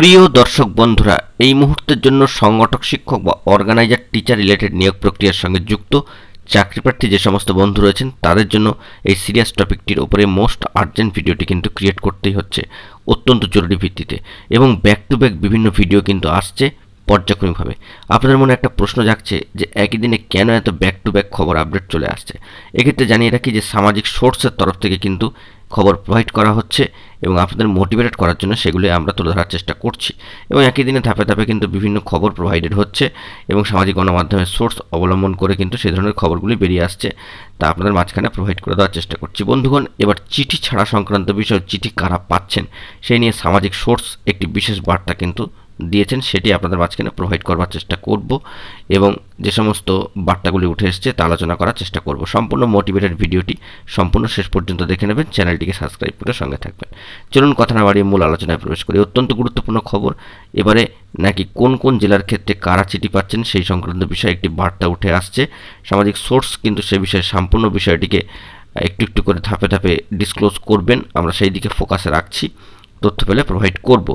প্রিয় দর্শক বন্ধুরা, এই মুহূর্তের জন্য সংগঠক শিক্ষক বা অর্গানাইজার টিচার রিলেটেড নিয়োগ প্রক্রিয়ার সঙ্গে যুক্ত চাকরিপ্রার্থী যে সমস্ত বন্ধু রয়েছেন তাদের জন্য এই সিরিয়াস টপিকটির উপরে মোস্ট আর্জেন্ট ভিডিওটি কিন্তু ক্রিয়েট করতেই হচ্ছে অত্যন্ত জরুরি ভিত্তিতে, এবং ব্যাক টু ব্যাক বিভিন্ন ভিডিও কিন্তু আসছে পর্যায়ক্রমিকভাবে। আপনাদের মনে একটা প্রশ্ন জাগছে যে একই দিনে কেন এত ব্যাক টু ব্যাক খবর আপডেট চলে আসছে। এক্ষেত্রে জানিয়ে রাখি যে সামাজিক সোর্সের তরফ থেকে কিন্তু খবর প্রোভাইড করা হচ্ছে এবং আপনাদের মোটিভেটেড করার জন্য সেগুলি আমরা তুলে ধরার চেষ্টা করছি, এবং একই দিনে ধাপে ধাপে কিন্তু বিভিন্ন খবর প্রোভাইডেড হচ্ছে এবং সামাজিক গণমাধ্যমের সোর্স অবলম্বন করে কিন্তু সেই ধরনের খবরগুলি বেরিয়ে আসছে, তা আপনাদের মাঝখানে প্রোভাইড করে দেওয়ার চেষ্টা করছি। বন্ধুগণ, এবার চিঠি ছাড়া সংক্রান্ত বিষয়, চিঠি কারা পাচ্ছেন সেই নিয়ে সামাজিক সোর্স একটি বিশেষ বার্তা কিন্তু দিয়েছেন, সেটি আপনাদের মাঝখানে প্রোভাইড করবার চেষ্টা করব এবং যে সমস্ত বার্তাগুলি উঠে এসছে তা আলোচনা করার চেষ্টা করব। সম্পূর্ণ মোটিভেটেড ভিডিওটি সম্পূর্ণ শেষ পর্যন্ত দেখে নেবেন, চ্যানেলটিকে সাবস্ক্রাইব করে সঙ্গে থাকবেন। চলুন কথা না বাড়িয়ে মূল আলোচনায় প্রবেশ করি। অত্যন্ত গুরুত্বপূর্ণ খবর, এবারে নাকি কোন কোন জেলার ক্ষেত্রে কারা চিঠি পাচ্ছেন সেই সংক্রান্ত বিষয়ে একটি বার্তা উঠে আসছে। সামাজিক সোর্স কিন্তু সে বিষয়ে সম্পূর্ণ বিষয়টিকে একটু একটু করে ধাপে ধাপে ডিসক্লোজ করবেন, আমরা সেই দিকে ফোকাসে রাখছি, তথ্য পেলে প্রোভাইড করব।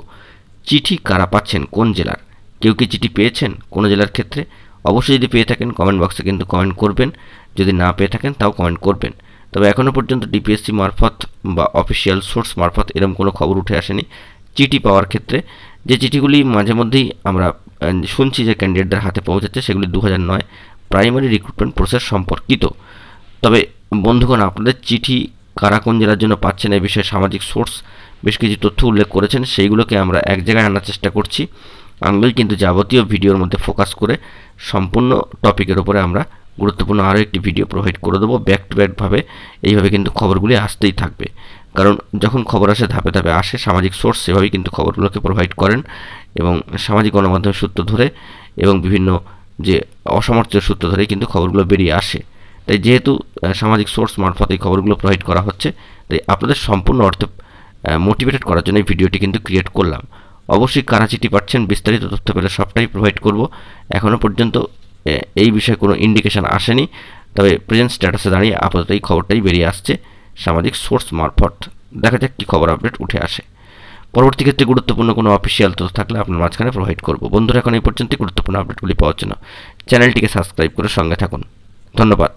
চিঠি কারা পাচ্ছেন কোন জেলার, কেউ কি চিঠি পেয়েছেন কোনো জেলার ক্ষেত্রে? অবশ্যই যদি পেয়ে থাকেন কমেন্ট বক্সে কিন্তু কমেন্ট করবেন, যদি না পেয়ে থাকেন তাও কমেন্ট করবেন। তবে এখনও পর্যন্ত ডিপিএসসি মারফত বা অফিসিয়াল সোর্স মারফত এরকম কোনো খবর উঠে আসেনি চিঠি পাওয়ার ক্ষেত্রে। যে চিঠিগুলি মাঝে মধ্যেই আমরা শুনছি যে ক্যান্ডিডেটদের হাতে পৌঁছাচ্ছে, সেগুলি 2009 প্রাইমারি রিক্রুটমেন্ট প্রসেস সম্পর্কিত। তবে বন্ধুগণ, আপনাদের চিঠি কারা কোন জেলার জন্য পাচ্ছেন এই বিষয়ে সামাজিক সোর্স বেশ কিছু তথ্য উল্লেখ করেছেন, সেইগুলোকে আমরা এক জায়গায় আনার চেষ্টা করছি। আমি কিন্তু যাবতীয় ভিডিওর মধ্যে ফোকাস করে সম্পূর্ণ টপিকের উপরে আমরা গুরুত্বপূর্ণ আরও একটি ভিডিও প্রোভাইড করে দেবো ব্যাক টু ব্যাকভাবে। এইভাবে কিন্তু খবরগুলি আসতেই থাকবে, কারণ যখন খবর আসে ধাপে ধাপে আসে, সামাজিক সোর্স সেভাবেই কিন্তু খবরগুলোকে প্রোভাইড করেন এবং সামাজিক গণমাধ্যমের সূত্র ধরে এবং বিভিন্ন যে অসামর্থ্যের সূত্র ধরেই কিন্তু খবরগুলো বেরিয়ে আসে। তাই যেহেতু সামাজিক সোর্স মারফত এই খবরগুলো প্রোভাইড করা হচ্ছে, তাই আপনাদের সম্পূর্ণ অর্থে মোটিভেটেড করার জন্য এই ভিডিওটি কিন্তু ক্রিয়েট করলাম। অবশ্যই কারা চিঠি পাচ্ছেন বিস্তারিত তথ্য পেলে সবটাই প্রোভাইড করব। এখনও পর্যন্ত এই বিষয়ে কোনো ইন্ডিকেশন আসেনি, তবে প্রেজেন্ট স্ট্যাটাসে দাঁড়িয়ে আপাতত এই খবরটাই বেরিয়ে আসছে সামাজিক সোর্স মারফত। দেখা যাক কী খবর আপডেট উঠে আসে। পরবর্তী ক্ষেত্রে গুরুত্বপূর্ণ কোনো অফিসিয়াল তথ্য থাকলে আপনার মাঝখানে প্রোভাইড করব। বন্ধুরা, এখন এই পর্যন্ত গুরুত্বপূর্ণ আপডেটগুলি পাওয়ার জন্য চ্যানেলটিকে সাবস্ক্রাইব করে সঙ্গে থাকুন। ধন্যবাদ।